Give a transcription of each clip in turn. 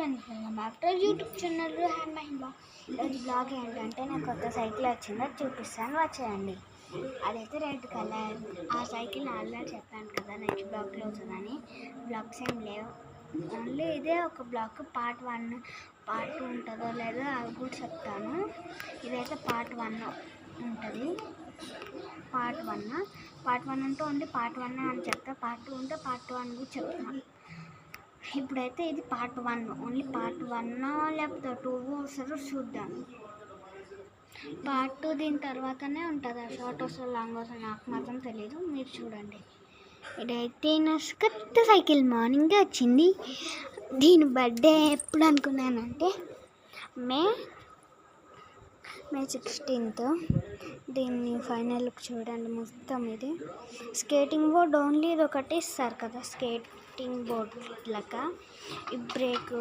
Back to YouTube channel hand mind blog. ఈరోజు blog ఏంటంటే నాకు కొత్త సైకిల్ వచ్చిందో అది చూపిస్తాను, వచ్చేయండి. అదైతే రెడ్ కలర్. ఆ సైకిల్ అలా చెప్పాను కదా నెక్స్ట్ బ్లాగ్లో వస్తుందని. బ్లాగ్స్ ఏం లేవు, ఓన్లీ ఇదే ఒక బ్లాగ్. పార్ట్ 1 పార్ట్ 2 ఉంటుందో లేదో అవి కూడా చెప్తాను. ఇదైతే పార్ట్ 1 ఉంటుంది. పార్ట్ 1 ఉంటే ఓన్లీ పార్ట్ 1 అని చెప్తా. పార్ట్ 2 ఉంటే పార్ట్ 2 అని కూడా చెప్తాను. ఇప్పుడైతే ఇది పార్ట్ 1, ఓన్లీ పార్ట్ 1 లేకపోతే 2 వస్తుందో చూద్దాం. పార్ట్ 2 దీని తర్వాతనే ఉంటుంది. ఆ షార్ట్ వస్తుంది లాంగ్ వస్తుంది నాకు మాత్రం తెలీదు, మీరు చూడండి. ఇదైతే నా కొత్త సైకిల్ మార్నింగే వచ్చింది. దీని బర్త్డే ఎప్పుడు అనుకున్నానంటే మే 16th. దీన్ని ఫైనల్ లుక్ చూడండి. మొత్తం ఇది స్కేటింగ్ బోర్డ్ ఓన్లీ ఇది ఒకటి ఇస్తారు కదా, స్కేటింగ్ బోర్డ్ లెక్క. ఈ బ్రేక్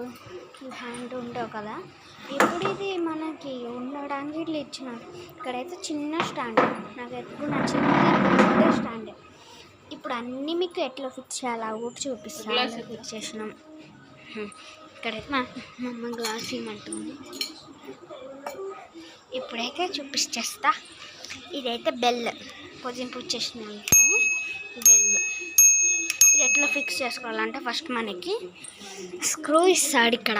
హ్యాండ్ ఉండవు కదా, ఇప్పుడు ఇది మనకి ఉండడానికి ఇట్లా ఇచ్చినారు. ఇక్కడైతే చిన్న స్టాండ్, నాకు ఎప్పుడు నచ్చింది స్టాండ్. ఇప్పుడు అన్నీ మీకు ఎట్లా ఫిక్స్ చేయాలి అవి కూడా చూపిస్తాను. ఫిక్స్ చేసినాం. ఇక్కడైతే మా అమ్మ గ్లాస్ ఇమ్మంటుంది. ఇప్పుడైతే చూపించేస్తా. ఇదైతే బెల్ పొజిషన్ చేసినాం కానీ బెల్. ఇది ఎట్లా ఫిక్స్ చేసుకోవాలంటే ఫస్ట్ మనకి స్క్రూ ఇస్తాడు. ఇక్కడ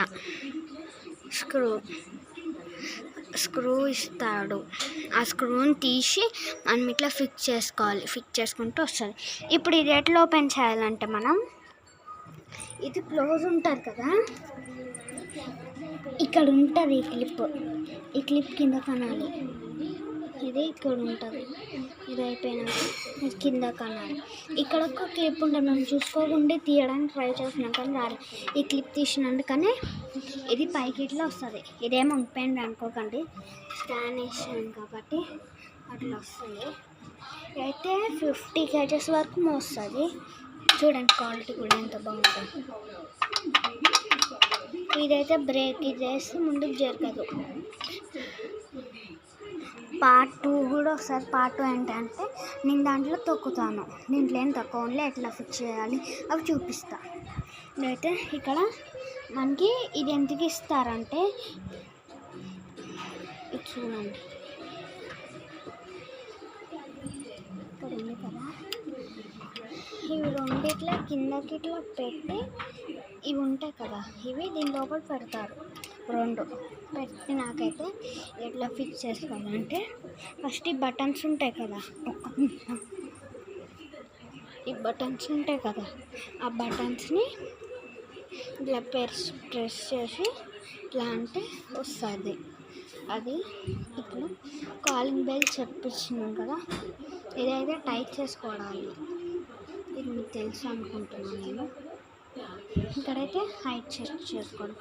స్క్రూ ఇస్తాడు. ఆ స్క్రూని తీసి మనం ఇట్లా ఫిక్స్ చేసుకోవాలి. ఫిక్స్ చేసుకుంటూ వస్తుంది. ఇప్పుడు ఇది ఎట్లా ఓపెన్ చేయాలంటే మనం ఇది క్లోజ్ ఉంటుంది కదా, ఇక్కడ ఉంటుంది ఈ క్లిప్ కింద కనాలి. ఇది ఇక్కడ ఉంటుంది. ఇది అయిపోయినాక కింద కనాలి. ఇక్కడ ఒక క్లిప్ ఉంటుంది, మనం చూసుకోకుండా తీయడానికి ట్రై చేస్తున్నాం కానీ రాలేదు. ఈ క్లిప్ తీసినందుకనే ఇది పైకి ఇట్లా వస్తుంది. ఇదేమో ఉండిపోయింది అనుకోకండి, స్కాన్ వేసాను కాబట్టి అట్లా వస్తుంది. అయితే 50 kg వరకు మోస్తుంది. చూడండి క్వాలిటీ కూడా ఎంత బాగుంటుంది. ఇదైతే బ్రేక్, ఇది వేస్తే ముందుకు జరగదు. పార్ట్ 2 కూడా ఒకసారి. పార్ట్ 2 ఏంటంటే నేను దాంట్లో తొక్కుతాను, దీంట్లో ఏం తక్కువ ఓన్లీ ఎట్లా ఫిక్స్ చేయాలి అవి చూపిస్తా. ఇదైతే ఇక్కడ మనకి ఇది ఎందుకు ఇస్తారంటే ఇది చూడండి, ఇక్కడ ఉంది కదా, ఇవి రెండిట్లా కిందకి ఇట్లా పెట్టి ఇవి ఉంటాయి కదా, ఇవి దీని లోపల పెడతారు. రెండు పెట్టి నాకైతే ఎట్లా ఫిక్స్ చేసుకోవాలంటే ఫస్ట్ ఈ బటన్స్ ఉంటాయి కదా, ఈ బటన్స్ ఉంటాయి కదా, ఆ బటన్స్ని ఇట్లా ప్రెస్ చేసి ఇట్లా అంటే వస్తుంది. అది ఇప్పుడు కాలింగ్ బెల్ చెప్పించినాం కదా, ఇదైతే టైట్ చేసుకోవాలి. ఇది మీకు తెలుసు అనుకుంటున్నాను నేను. ఇక్కడైతే హైట్ చెక్ చేసుకోవడం,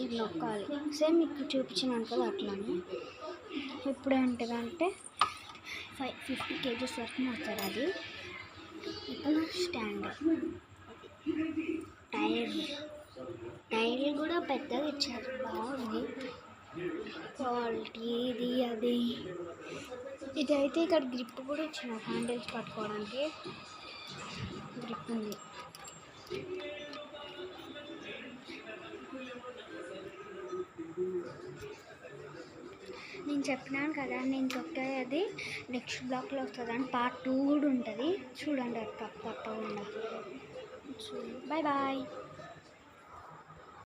ఇది నొక్కాలి. సేమ్ మీకు చూపించినాను కదా అట్లానే. ఇప్పుడు ఏంటిదంటే 50 kg వరకు మొత్తారు. అది ఇక్కడ స్టాండ్, టైర్ కూడా పెద్దగా ఇచ్చారు, బాగుంది క్వాలిటీ. అది ఇదైతే ఇక్కడ గ్రిప్ కూడా ఇచ్చిన, హ్యాండిల్స్ పట్టుకోవడానికి గ్రిప్ ఉంది. నేను చెప్పినాను కదా నేను తొక్కేది అది నెక్స్ట్ బ్లాక్లో వస్తుంది అని. పార్ట్ 2 కూడా ఉంటుంది, చూడండి. అది తప్పకుండా. Bye bye.